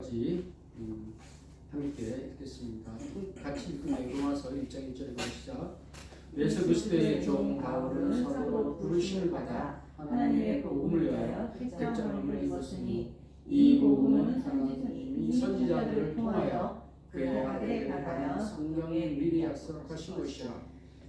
까지 함께 읽겠습니다. 같이 읽은 로마서 1장 1절에 시작. 예수 그리스도의 종 바울은 사도로 부르심을 받아 하나님의 복음을 위하여 택정함을 입었으니 이 복음은 하나님이 선지자들을 통하여 그의 아들에 관하여 성경에 미리 약속하신 것이라.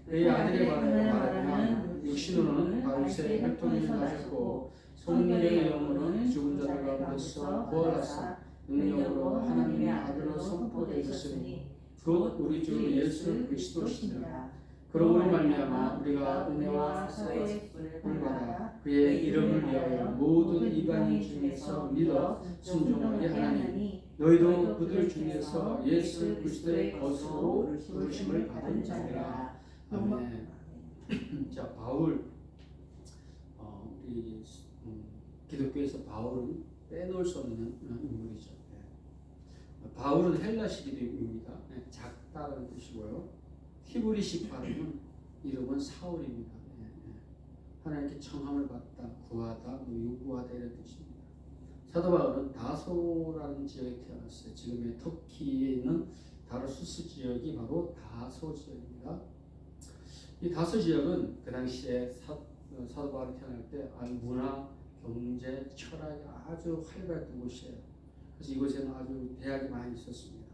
그의 아들에 관하여 말하면 육신으로는 다윗의 혈통이 나셨고 성령의 영으로는 죽은 자들 가운데서 부활하사 능력으로 하나님의 아들로 선포되셨으니 곧 우리 주 예수 그리스도시니라. 그러므로 말미암아 우리가 은혜와 사소의 복을 받아 그의 이름을 위하여 모든 이방인 중에서 믿어 순종하게 하나니 너희도 그들 중에서 예수 그리스도의 것으로 부르심을 받은 자니라. 아멘. 자, 바울, 우리 기독교에서 바울은 빼놓을 수 없는 인물이죠. 바울은 헬라식 이름입니다. 작다라는 뜻이고요. 히브리식 발음은 이름은 사울입니다. 하나님께 청함을 받다, 구하다, 요구하다 이런 뜻입니다. 사도 바울은 다소라는 지역에 태어났어요. 지금의 터키에 있는 다르수스 지역이 바로 다소 지역입니다. 이 다소 지역은 그 당시에 사도 바울이 태어날 때 문화, 경제, 철학이 아주 활발했던 곳이에요. 그래서 이곳에는 아주 대학이 많이 있었습니다.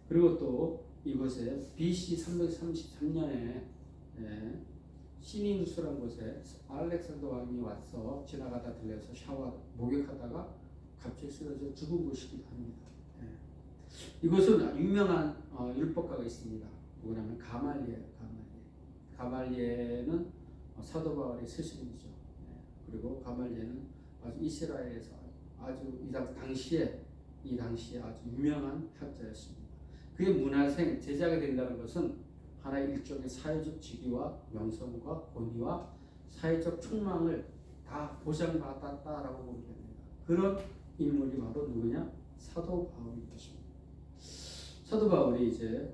그리고 또 이곳에 BC 333년에 시니누스라는 곳에 알렉산더 왕이 와서 지나가다 들려서 목욕하다가 갑자기 쓰러져 죽은 곳이기도 합니다. 이곳은 유명한 율법가가 있습니다. 누구냐면 가말리에요. 가말리에는 사도 바울의 스승이죠. 그리고 가말리에는 아주 이스라엘에서 아주 이 당시에 아주 유명한 학자였습니다. 그의 문화생 제자가 된다는 것은 하나의 일종의 사회적 직위와 명성과 권위와 사회적 촉망을 다 보장받았다라고 보면 됩니다. 그런 인물이 바로 누구냐? 사도 바울인 것입니다. 사도 바울이 이제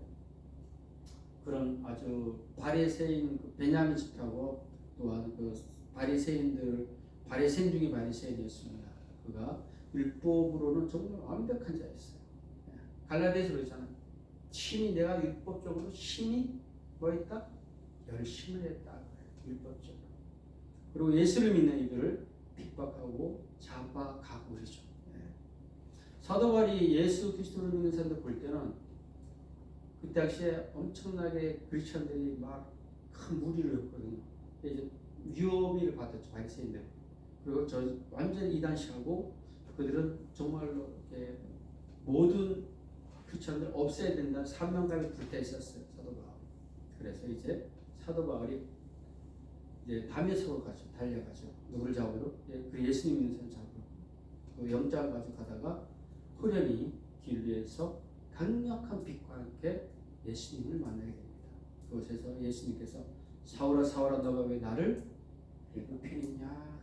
그런 아주 바리새인 베냐민 집하고 또한 그 바리새인 중에 바리새인이었습니다. 그가 율법으로는 정말 완벽한 자였어요. 갈라디아서로 있잖아요. 내가 율법적으로 심히 뭐했다? 열심을 했다. 율법적으로. 그리고 예수를 믿는 이들을 핍박하고 잡아가고 그러죠. 사도 바울이 예수 그리스도를 믿는 사람들 볼 때는 그 당시에 엄청나게 크리스천들이 막 큰 무리를 했거든요. 이제 유업을 받았죠. 바리새인들. 그리고 완전히 이단시하고 그들은 정말로 이렇게 모든 크리스천들 없애야 된다는 사명감이 불타 있었어요. 사도 바울. 그래서 이제 사도 바울이 이제 다메섹으로 달려가죠. 누구를 잡으러? 그 예수님 믿는 사람 잡으러. 그 영장을 가지고 가다가 호련히 길 위에서 강력한 빛과 함께 예수님을 만나게 됩니다. 그곳에서 예수님께서 사울아 사울아 너가 왜 나를 괴롭히느냐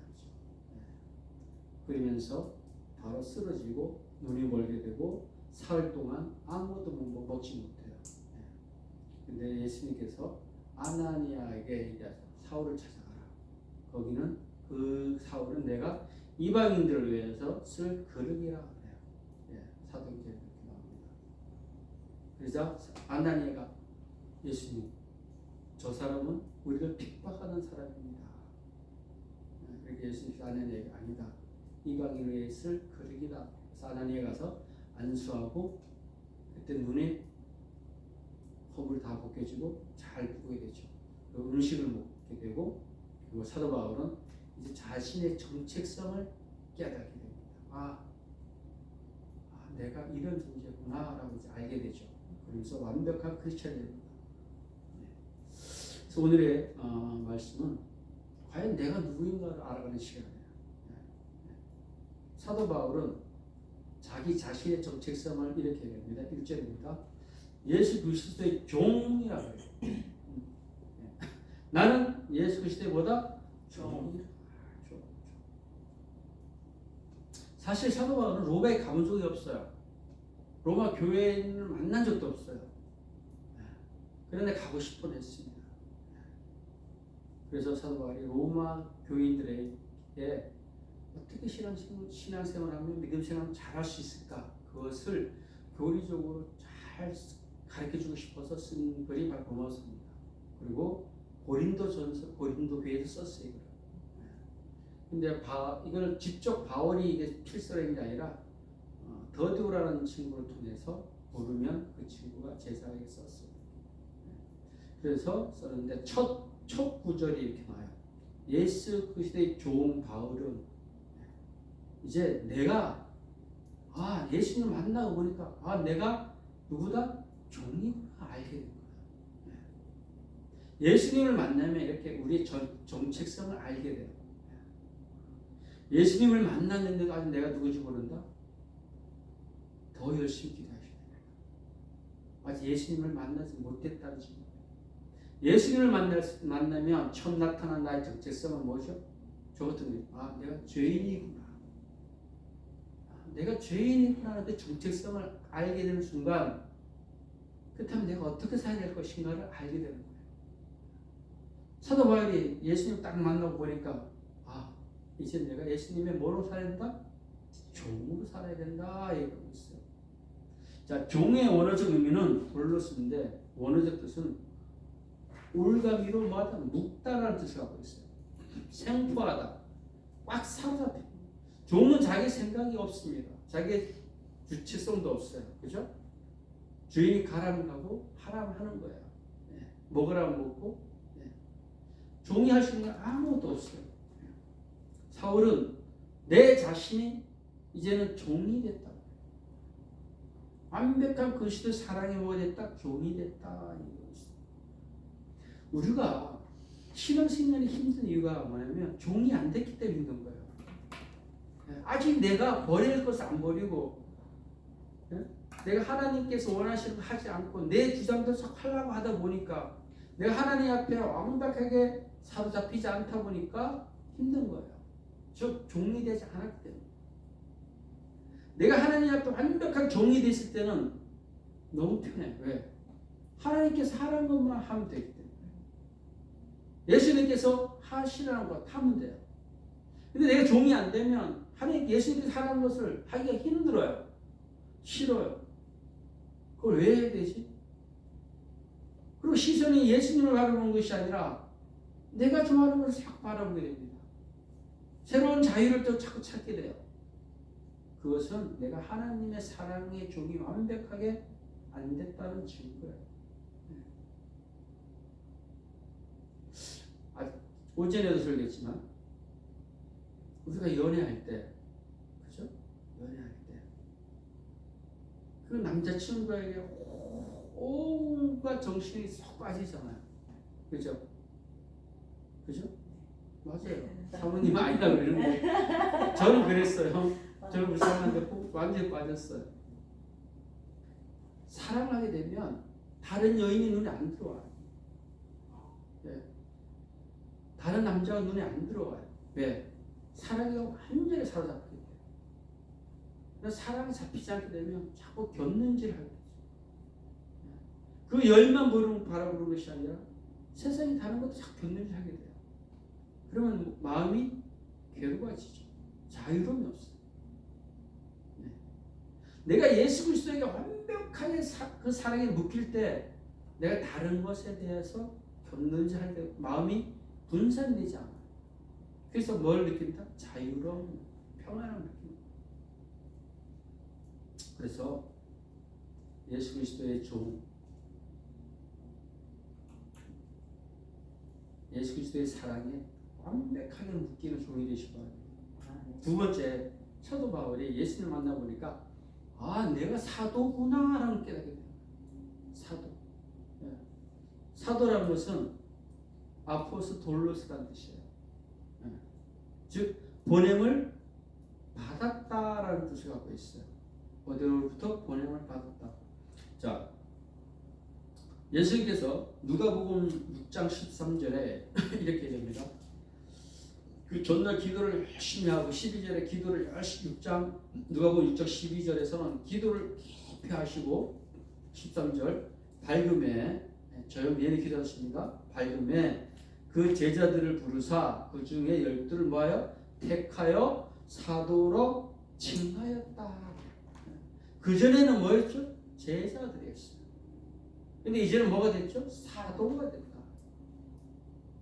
그러면서 바로 쓰러지고 눈이 멀게 되고 사흘 동안 아무것도 먹지 못해요. 근데 예수님께서 아나니아에게 얘기하죠. 사울을 찾아가라. 거기는 그 사울은 내가 이방인들을 위해서 쓸 그릇이라 그래요. 사도행전에 이렇게 나옵니다. 그래서 아나니아가 예수님, 저 사람은 우리를 핍박하는 사람입니다. 그렇게 예수님께서 아나니아에게 아니다. 이방인을 위해 쓸 그릇이다. 그래서 아나니아에 가서 안수하고 그때 눈에 허물 다 벗겨지고 잘 보게 되죠. 그리고 음식을 먹게 되고 그리고 사도 바울은 이제 자신의 정체성을 깨닫게 됩니다. 내가 이런 존재구나라고 이제 알게 되죠. 그러면서 완벽한 크리스천이 됩니다. 그래서 오늘의 말씀은 과연 내가 누구인가를 알아가는 시간이에요. 사도 바울은 자기 자신의 정체성을 이렇게 얘기합니다. 1절입니다. 예수 그리스도의 종이라고 해요. 나는 예수 그리스도보다 종이라. 사실 사도 바울은 로마에 가본 적이 없어요. 로마 교회인을 만난 적도 없어요. 그런데 가고 싶어 했습니다. 그래서 사도 바울이 로마 교인들에게 어떻게 신앙생활하면 믿음 생활을 잘할 수 있을까? 그것을 교리적으로 잘 가르쳐주고 싶어서 쓴 글이 바로 로마서입니다. 그리고 고린도전서, 고린도교회에서 썼어요. 이걸. 근데 이걸 직접 바울이 이게 필서한 게 아니라 더디오라는 친구를 통해서 모르면 그 친구가 제자에게 썼어요. 그래서 썼는데 첫 구절이 이렇게 나와요. 예수 그리스도의 종 바울은 이제 내가 예수님을 만나고 보니까 내가 누구다? 종이구나 알게 된 거야. 예수님을 만나면 이렇게 우리의 정체성을 알게 돼요. 예수님을 만났는데 아직 내가 누군지 모른다? 더 열심히 기도하셔야 돼요. 아직 예수님을 만나지 못했다는 증거. 예수님을 만나면 처음 나타난 나의 정체성은 뭐죠? 저것도 내가 죄인이구나. 내가 죄인이구나 하는 그 정체성을 알게 되는 순간 그렇다면 내가 어떻게 살아야 될 것인가를 알게 되는 거예요. 사도 바울이 예수님 딱 만나고 보니까 이제 내가 예수님의 뭐로 살아야 된다? 종으로 살아야 된다 얘기하고 있어요. 자, 종의 원어적 의미는 돌로스인데 원어적 뜻은 올가미로 뭐하다? 묵다라는 뜻을 갖고 있어요. 생포하다, 꽉 사로잡혀. 종은 자기 생각이 없습니다. 자기 주체성도 없어요. 그죠? 주인이 가라면 가고 하라면 하는 거예요. 먹으라면 먹고. 종이 할 수 있는 게 아무것도 없어요. 사울은 내 자신이 이제는 종이 됐다. 완벽한 그리스도의 사랑이 뭐가 됐다? 종이 됐다. 우리가 신앙생활이 힘든 이유가 뭐냐면 종이 안 됐기 때문에 힘든 거예요. 아직 내가 버릴 것을 안 버리고 내가 하나님께서 원하시는 거 하지 않고 내 주장대로 하려고 하다 보니까 내가 하나님 앞에 완벽하게 사로잡히지 않다 보니까 힘든 거예요. 즉 종이 되지 않았기 때문에. 내가 하나님 앞에 완벽한 종이 됐을 때는 너무 편해. 왜? 하나님께서 하라는 것만 하면 되기 때문에. 예수님께서 하시라는 것 하면 돼요. 근데 내가 종이 안 되면 예수님께서 하라는 것을 하기가 힘들어요. 싫어요. 그걸 왜 해야 되지? 그리고 시선이 예수님을 바라보는 것이 아니라 내가 좋아하는 것을 자꾸 바라보게 됩니다. 새로운 자유를 또 자꾸 찾게 돼요. 그것은 내가 하나님의 사랑의 종이 완벽하게 안 됐다는 증거예요. 오전에도 설교했지만 우리가 연애할 때, 그죠? 연애할 때 그 남자친구에게 온갖 정신이 쏙 빠지잖아요. 그죠? 그죠? 맞아요. 사모님 아니라 그러는데 저는 그랬어요. 저는 불쌍한데 완전히 빠졌어요. 사랑하게 되면 다른 여인이 눈에 안 들어와요. 다른 남자가 눈에 안 들어와요. 왜? 사랑이 완전히 사로잡히게 돼요. 그래서 사랑이 잡히지 않게 되면 자꾸 곁눈질을 하게 되죠. 그 열만 바라보는 것이 아니라 세상에 다른 것도 자꾸 곁눈질 하게 돼요. 그러면 마음이 괴로워지죠. 자유로움이 없어요. 내가 예수 그리스도에게 완벽하게 그 사랑에 묶일 때 내가 다른 것에 대해서 곁눈질할 때 마음이 분산되지 않아요. 그래서 뭘 느낀다? 자유로움, 평안함을 느낍니다. 그래서 예수 그리스도의 종, 예수 그리스도의 사랑에 완벽하게 묶이는 종이 되시기 바랍니다. 두 번째, 사도 바울이 예수님을 만나보니까 내가 사도구나 라는 깨닫게 돼요. 사도. 사도라는 것은 아포스톨로스라는 뜻이에요. 즉 보냄을 받았다라는 뜻을 갖고 있어요. 어디로부터 보냄을 받았다. 자, 예수님께서 누가복음 6장 13절에 이렇게 됩니다. 그 전날 기도를 열심히 하고 12절에 기도를 열심히 누가복음 6장 12절에서는 기도를 깊이 하시고 13절 밝음에 저녁 내내 기도하십니다. 밝음에 그 제자들을 부르사 그 중에 12를 모아요 택하여 사도로 칭하였다. 그전에는 뭐였죠? 제자들이었어요. 근데 이제는 뭐가 됐죠? 사도가 됐다.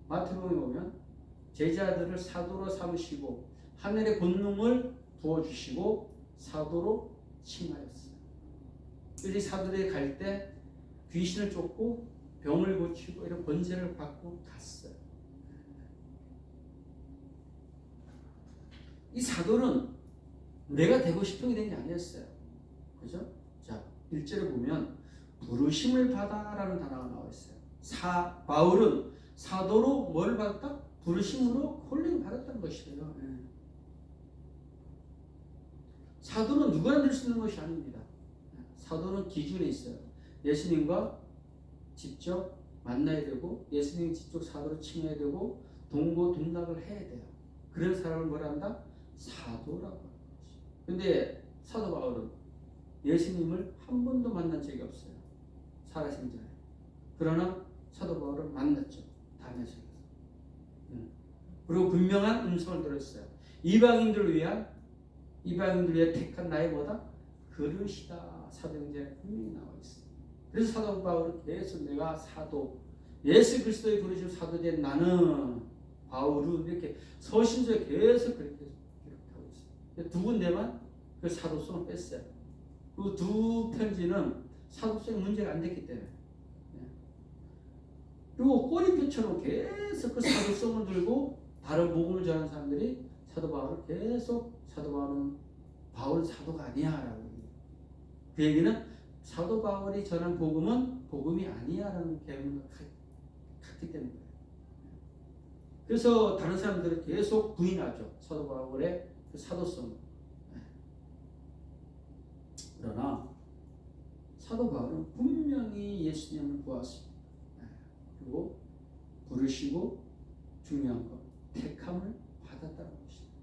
마태복음에 보면 제자들을 사도로 삼으시고 하늘의 권능을 부어주시고 사도로 칭하였어요. 그래서 사도들이 갈 때 귀신을 쫓고 병을 고치고 이런 권세를 받고 갔어요. 이 사도는 내가 되고 싶은 게 된 게 아니었어요. 그죠? 자, 1절에 보면 부르심을 받아라는 단어가 나와 있어요. 바울은 사도로 뭘 받았다? 부르심으로 콜링 받았다는 것이에요. 사도는 누구나 될 수 있는 것이 아닙니다. 사도는 기준이 있어요. 예수님과 직접 만나야 되고 예수님 직접 사도로 칭해야 되고 동고동락을 해야 돼요. 그런 사람을 뭐라 한다? 사도라고 하는 거지. 근데 사도 바울은 예수님을 한 번도 만난 적이 없어요. 살아신 전에. 그러나 사도 바울은 만났죠. 다메섹에서. 그리고 분명한 음성을 들었어요. 이방인들을 위해 택한 나의 뭐다? 그릇이다. 사도행전에 분명히 나와 있어요. 그래서 사도 바울은 계속 내가 사도, 예수 그리스도의 부르심 사도된 나는 바울은 이렇게 서신서에 계속 그렇게 기록하고 있어요. 두 군데만 그 사도성을 뺐어요. 그 두 편지는 사도성에 문제가 안 됐기 때문에. 그리고 꼬리표처럼 계속 그 사도성을 들고 다른 복음을 전하는 사람들이 사도 바울을 계속 사도 바울은 사도가 아니야라고 얘기해요. 그 얘기는 사도 바울이 전한 복음은 복음이 아니야라는 개념을 갖기 때문에. 그래서 다른 사람들은 계속 부인하죠. 사도 바울의 그 사도성을. 그러나 사도 바울은 분명히 예수님을 보았습니다. 그리고 부르시고 중요한 것 택함을 받았다는 것입니다.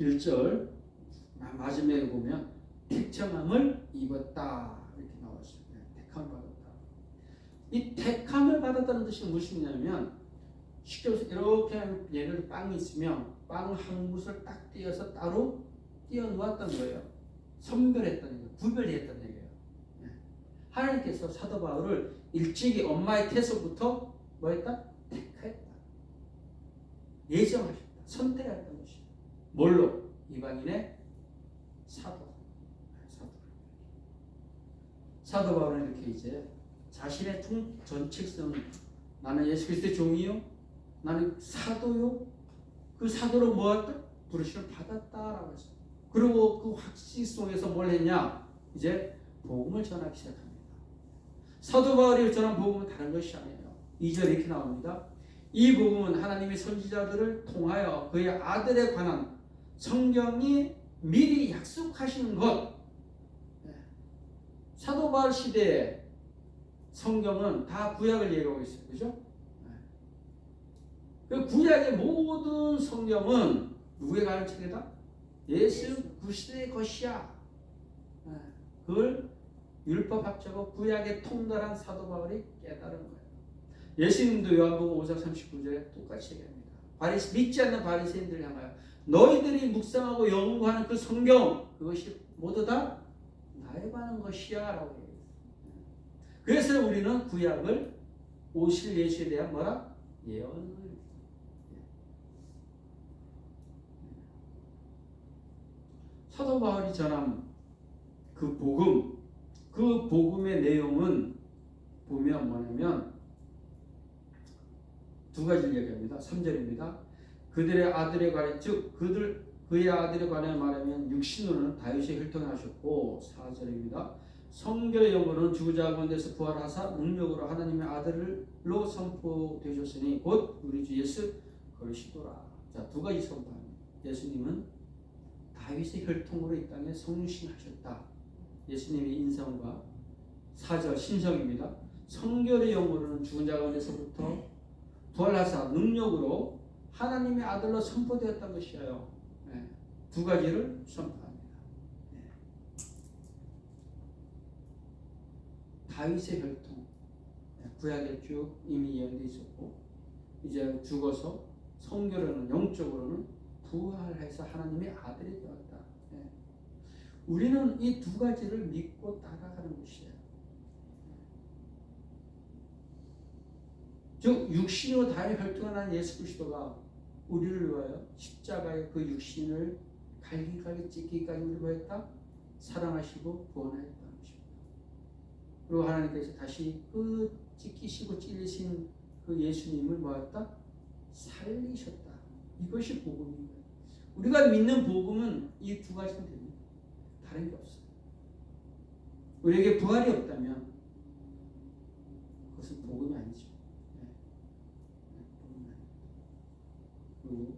1절 마지막에 보면 택정함을 입었다 이렇게 나왔어요. 택함을 받았다. 이 택함을 받았다는 뜻이 무엇이냐면 쉽게 해서 이렇게 예를 들어 빵이 있으면 빵 한 굿을 딱 띄어서 따로 띄어 놓았다는 거예요. 선별했다는 거예요. 구별했다는 얘기예요. 하나님께서 사도 바울을 일찍이 엄마의 태소부터 뭐했다? 택했다. 예정하셨다. 선택했다는 것이에요. 뭘로? 이방인의 사도. 사도 바울은 이렇게 이제 자신의 전칙성, 나는 예수 그리스도의 종이요, 나는 사도요. 그 사도로 뭐했다? 부르심을 받았다라고 했어요. 그리고 그 확신 속에서 뭘 했냐? 이제 복음을 전하기 시작합니다. 사도 바울이 전한 복음은 다른 것이 아니에요. 2절 이렇게 나옵니다. 이 복음은 하나님의 선지자들을 통하여 그의 아들에 관한 성경이 미리 약속하신 것. 사도 바울 시대에 성경은 다 구약을 얘기하고 있어요. 그죠? 그 구약의 모든 성경은 누구에 관한 책이다? 예수 그리스도의 것이야. 그걸 율법학자고 구약의 통달한 사도 바울이 깨달은 거예요. 예수님도 요한복음 5장 39절에 똑같이 얘기합니다. 믿지 않는 바리새인들을 향하여 너희들이 묵상하고 연구하는 그 성경 그것이 모두 다 나에 관한 것이야 라고 얘기해요. 그래서 우리는 구약을 오실 예수에 대한 뭐라? 예언을. 사도 바울이 전한 그 복음, 그 복음의 내용은 보면 뭐냐면 두 가지를 얘기합니다. 3절입니다. 그들의 아들에 관해 즉 그의 아들에 관해 말하면 육신으로는 다윗의 혈통에 하셨고 4절입니다. 성결의 영으로는 죽은 자 가운데서 부활하사 능력으로 하나님의 아들로 선포되셨으니 곧 우리 주 예수 그리스도라. 자, 두 가지 선포합니다. 예수님은 다윗의 혈통으로 이 땅에 성육신하셨다. 예수님의 인성과 4절 신성입니다. 성결의 영으로는 죽은 자 가운데서부터 부활하사 능력으로 하나님의 아들로 선포되었다는 것이에요. 두 가지를 선포합니다. 다윗의 혈통, 구약에 쭉 이미 예언되어 있었고 이제 죽어서 성결로는 영적으로는 부활해서 하나님의 아들이 되었다. 우리는 이 두 가지를 믿고 따라가는 것이에요. 즉 육신으로 다리 혈통한 예수 그리스도가 우리를 위하여 십자가의 그 육신을 갈기갈기 찢기까지 우리를 위하였다 사랑하시고 구원하였다는 것입니다. 그리고 하나님께서 다시 그 찢기시고 찔리신 그 예수님을 뭐였다? 살리셨다. 이것이 복음입니다. 우리가 믿는 복음은 이 두 가지는 됩니다. 다른 게 없어요. 우리에게 부활이 없다면 그것은 복음이 아니죠. 그리고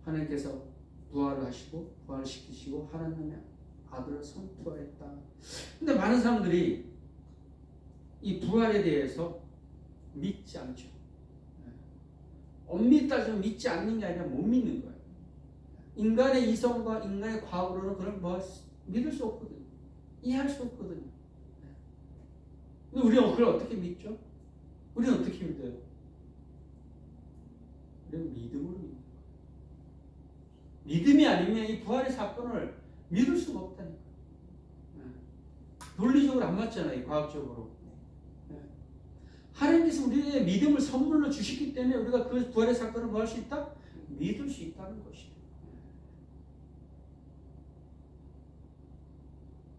하나님께서 부활을 하시고 부활시키시고 하나님의 아들을 선포했다. 근데 많은 사람들이 이 부활에 대해서 믿지 않죠. 엄밀히 따지면 믿지 않는 게 아니라 못 믿는 거예요. 인간의 이성과 인간의 과거로는 그걸 믿을 수 없거든요. 이해할 수 없거든요. 근데 우리는 그걸 어떻게 믿죠? 우리는 어떻게 믿어요? 우리는 믿음으로 믿는 거예요. 믿음이 아니면 이 부활의 사건을 믿을 수가 없다니까. 논리적으로 안 맞잖아요. 과학적으로. 하나님께서 우리에게 믿음을 선물로 주셨기 때문에 우리가 그 부활의 사건을 뭐 할 수 있다? 믿을 수 있다는 것이에요.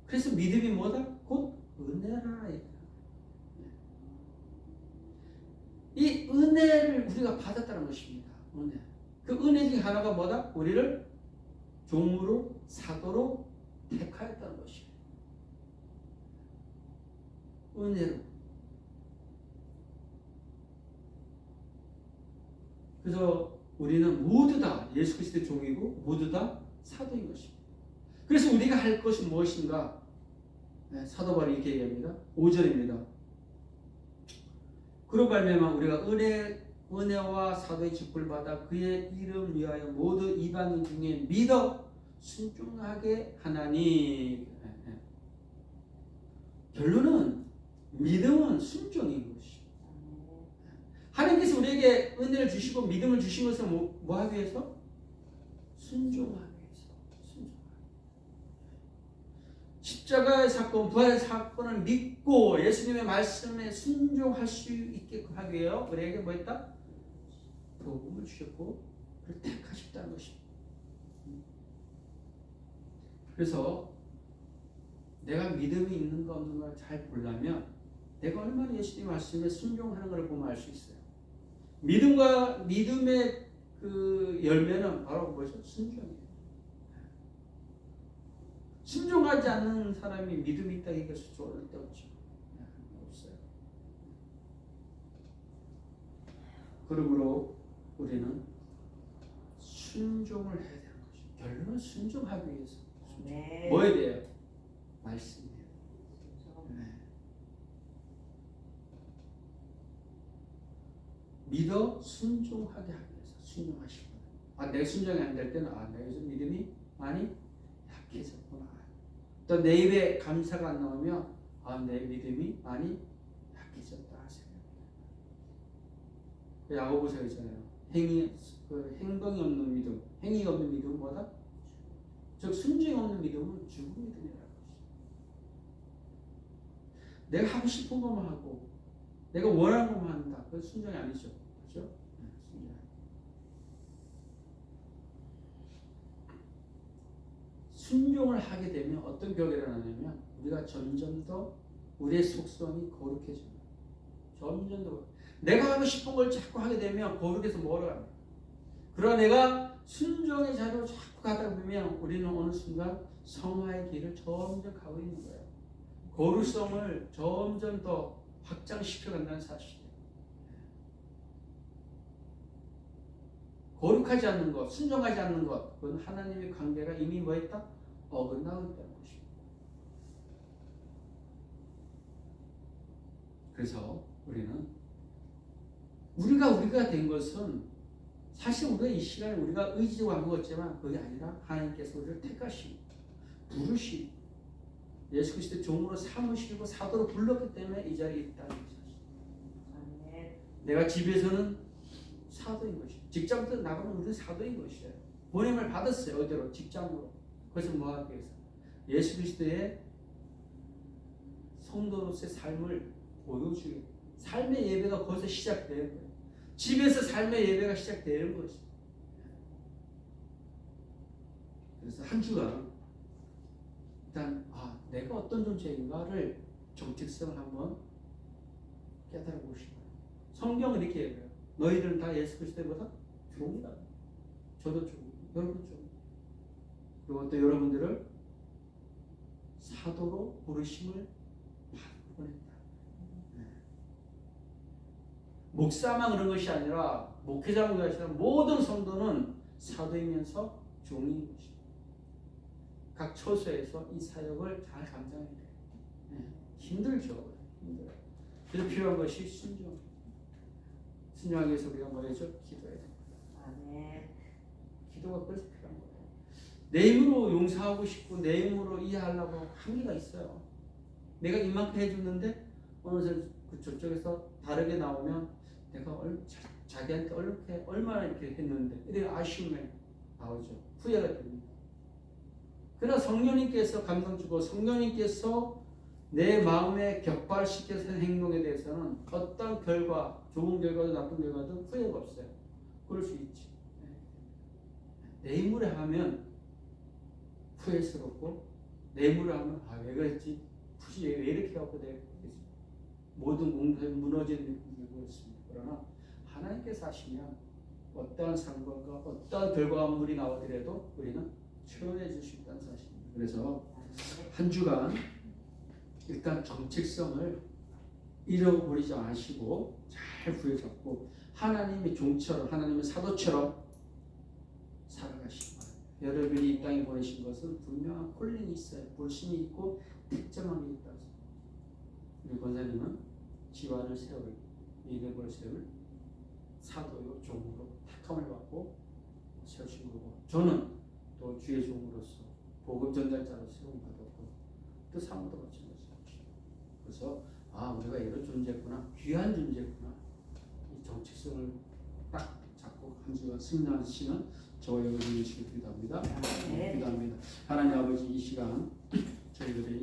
그래서 믿음이 뭐다? 곧 은혜라. 이 은혜를 우리가 받았다는 것입니다. 은혜. 그 은혜 중에 하나가 뭐다? 우리를 종으로 사도로 택하였다는 것이에요. 은혜로. 그래서 우리는 모두 다 예수 그리스도의 종이고 모두 다 사도인 것입니다. 그래서 우리가 할 것은 무엇인가? 사도 바울이 이렇게 얘기합니다. 5절입니다. 그로 말미암아 우리가 은혜와 사도의 직분을 받아 그의 이름 위하여 모두 이방인 중에 믿어 순종하게 하나니. 결론은 믿음은 순종인 것이죠. 하나님께서 우리에게 은혜를 주시고 믿음을 주신 것은 뭐 하기 위해서? 순종하기 위해서. 십자가의 사건, 부활의 사건을 믿고 예수님의 말씀에 순종할 수 있게끔 하기 위해 우리에게 뭐 했다? 복음을 주셨고 그를 택하셨다는 것입니다. 그래서 내가 믿음이 있는가 없는가 잘 보려면 내가 얼마나 예수님 말씀에 순종하는 걸 보면 알 수 있어요. 믿음과 믿음의 그 열매는 바로 뭐죠? 순종이에요. 순종하지 않는 사람이 믿음이 있다 이것이 절대 없죠. 없어요. 그러므로 우리는 순종을 해야 되는 것이죠. 결론은 순종하기 위해서. 네. 뭐에 대해요? 말씀이에요. 네. 믿어 순종하게 하기 위해서 순종하시고, 내 순종이 안 될 때는 내가 요즘 믿음이 많이 약해졌구나. 또 내 입에 감사가 안 나오면 내 믿음이 많이 약해졌다 생각합니다. 야고보서 있잖아요. 행동이 없는 믿음, 행위가 없는 믿음은 뭐다? 즉 순종이 없는 믿음은 죽은 믿음이라는 것이죠. 내가 하고 싶은 것만 하고 내가 원하는 것만 한다. 그건 순종이 아니죠. 그렇죠? 순종을 하게 되면 어떤 격이 일어나냐면 우리가 점점 더 우리의 속성이 거룩해집니다. 점점 더 내가 하고 싶은 걸 자꾸 하게 되면 거룩해서 멀어갑니다. 그러나 내가 순종의 자리로 자꾸 가다 보면 우리는 어느 순간 성화의 길을 점점 가고 있는 거예요. 거룩성을 점점 더 확장시켜 간다는 사실이에요. 거룩하지 않는 것, 순종하지 않는 것, 그건 하나님의 관계가 이미 뭐 했다? 어긋나고 있다는 것입니다. 그래서 우리는 우리가 된 것은 사실 우리가 이 시간에 우리가 의지와 한 것이지만 그게 아니라 하나님께서 우리를 택하시고 부르시고 예수 그리스도의 종으로 삼으시고 사도로 불렀기 때문에 이 자리에 있다는 사실. 내가 집에서는 사도인 것이에요. 직장부터 나가면 우리는 사도인 것이에요. 보냄을 받았어요. 어디로? 직장으로. 그래서 뭐 하기 위해서? 예수 그리스도의 성도로서의 삶을 보여주게, 삶의 예배가 거기서 시작되는 거예요. 집에서 삶의 예배가 시작되는 것이. 그래서 한 주간 일단 내가 어떤 존재인가를 정체성을 한번 깨달아 보시고, 성경은 이렇게 얘기해요. 너희들은 다 예수 그리스도보다 종이다. 저도 종, 여러분 종. 그리고 또 여러분들을 사도로 부르심을 받고 보냈다. 목사만 그런 것이 아니라, 목회자만 그런 것이 아니라 모든 성도는 사도이면서 종인 것입니다. 각 처소에서 이 사역을 잘 감당해야 돼요. 힘들죠. 힘들어요. 그래서 필요한 것이 순종. 순종하기 위해서 우리가 뭐였죠? 기도해야 됩니다. 아멘. 기도가 그래서 필요한 거예요. 내 힘으로 용서하고 싶고 내 힘으로 이해하려고 한계가 있어요. 내가 이만큼 해줬는데 어느새 저쪽에서 다르게 나오면 내가 자기한테 얼마나 이렇게 했는데 이렇게 아쉬움이 나오죠. 후회가 됩니다. 그러나 성령님께서 감동 주고 성령님께서 내 마음에 격발시켜서 하는 행동에 대해서는 어떤 결과, 좋은 결과도 나쁜 결과도 후회가 없어요. 그럴 수 있지. 내 힘으로 하면 후회스럽고, 내 힘으로 하면 왜 그랬지? 굳이 왜 이렇게 하고 내가 모든 공동체 무너지는 느낌이 들었습니다. 그러나 하나님께서 하시면 어떠한 상관과 어떠한 결과물이 나오더라도 우리는 표현해 줄 수 있다는 사실입니다. 그래서 한 주간 일단 정체성을 잃어버리지 마시고 잘 부여잡고 하나님의 종처럼, 하나님의 사도처럼 살아가시기 바랍니다. 여러분이 이 땅에 보내신 것은 분명한 콜링이 있어요. 불신이 있고 특정한 게 있다. 우리 권사님은 지환을 세울, 믿음을 세울 사도요 종으로 택함을 받고 세우신 거고, 저는 또 주의 종으로서 복음 전달자로 세움 받았고 또 사모도 마찬가지입니다. 그래서 우리가 이런 존재구나, 귀한 존재구나, 이 정체성을 딱 잡고 한 주간 승리하시는 저와 여러분이 되시길 기도합니다. 기도합니다. 하나님 아버지, 이 시간 저희들이